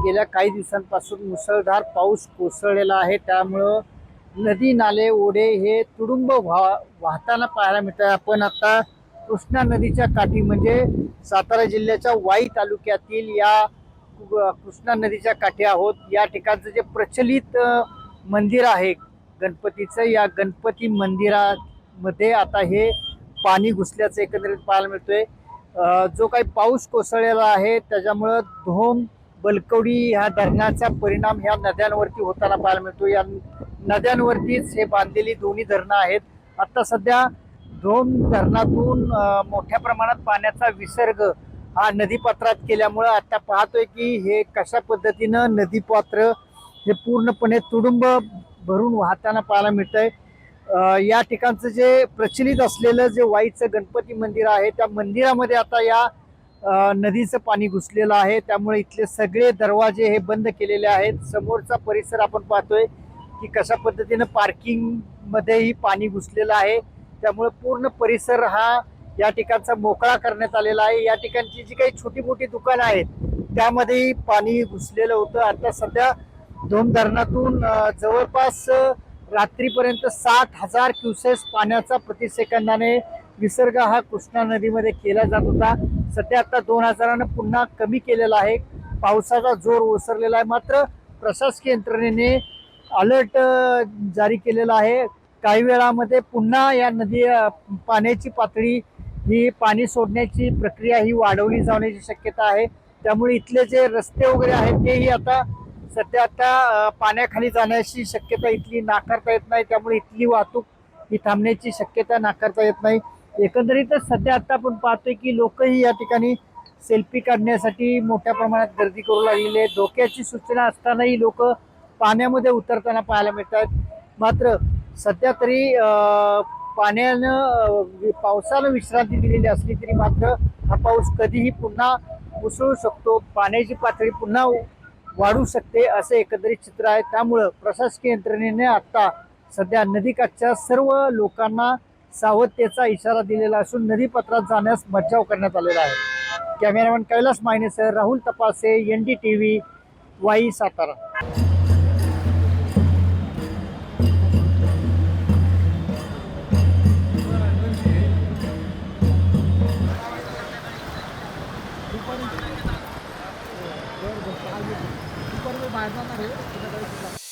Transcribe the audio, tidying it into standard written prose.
गेल्या काही दिवसांपासून मुसळधार पाऊस कोसळलेला आहे। त्यामुळं नदी नाले ओढे हे तुडुंब वाहताना पाहायला मिळतात। आपण आता कृष्णा नदीच्या काठी म्हणजे सातारा जिल्ह्याच्या वाई तालुक्यातील या कृष्णा नदीच्या काठी आहोत। या ठिकाणचं जे प्रचलित मंदिर आहे गणपतीचं, या गणपती मंदिरामध्ये आता हे पाणी घुसल्याचं एकंदरीत पाहायला मिळतोय। जो काही पाऊस कोसळलेला आहे त्याच्यामुळं धोम बलकवडी ह्या धरणाचा परिणाम ह्या नद्यांवरती होताना पाहायला मिळतो। या नद्यांवरतीच हे बांधलेली दोन्ही धरणं आहेत। आता सध्या धोम धरणातून मोठ्या प्रमाणात पाण्याचा विसर्ग हा नदीपात्रात केल्यामुळं आता पाहतोय की हे कशा पद्धतीनं नदीपात्र हे पूर्णपणे तुडुंब भरून वाहताना पाहायला मिळतंय। या ठिकाणचं जे प्रचलित असलेलं जे वाईचं गणपती मंदिर आहे त्या मंदिरामध्ये आता या नदीचं पाणी घुसलेलं आहे। त्यामुळे इथले सगळे दरवाजे हे बंद केलेले आहेत। समोरचा परिसर आपण पाहतोय की कशा पद्धतीनं पार्किंग मध्येही पाणी घुसलेलं आहे। त्यामुळे पूर्ण परिसर हा या ठिकाणचा मोकळा करण्यात आलेला आहे। या ठिकाणची जी काही छोटी मोठी दुकानं आहेत त्यामध्येही पाणी घुसलेलं होतं। आता सध्या धोम धरणातून जवळपास रात्रीपर्यंत 60,000 क्युसेस पाण्याचा प्रतिसेकंदाने विसर्ग हा कृष्णा नदीमध्ये केला जात होता। सध्या आता 2,000 पुन्हा कमी केलेला आहे। पावसाचा जोर ओसरलेला आहे, मात्र प्रशासकीय यंत्रणेने अलर्ट जारी केलेला आहे। काही वेळामध्ये पुन्हा या नदी पाण्याची पातळी ही पाणी सोडण्याची प्रक्रिया ही वाढवली जाण्याची शक्यता आहे। त्यामुळे इथले जे रस्ते वगैरे आहेत तेही आता सध्या आता पाण्याखाली जाण्याची शक्यता इथली नाकारता येत नाही। त्यामुळे इथली वाहतूक ही थांबण्याची शक्यता नाकारता येत नाही। एकंदरीतच सध्या आता आपण पाहतोय की लोकही या ठिकाणी सेल्फी काढण्यासाठी मोठ्या प्रमाणात गर्दी करू लागलेली आहे। धोक्याची सूचना असतानाही लोक पाण्यामध्ये उतरताना पाहायला मिळतात। मात्र सध्या तरी पावसानं विश्रांती दिलेली असली तरी मात्र हा पाऊस कधीही पुन्हा उसळू शकतो, पाण्याची पातळी पुन्हा वाढू शकते असे एकंदरीत चित्र आहे। त्यामुळं प्रशासकीय यंत्रणेने आता सध्या नदीकाठच्या सर्व लोकांना सावधतेचा इशारा दिलेला असून नदीपात्रात जाण्यास बचाव करण्यात आलेला आहे। कॅमेरामॅन कैलास मायनेसह राहुल तपासे, NDTV, वाई, सातारा। दुपारी बाहेर जाणार आहे।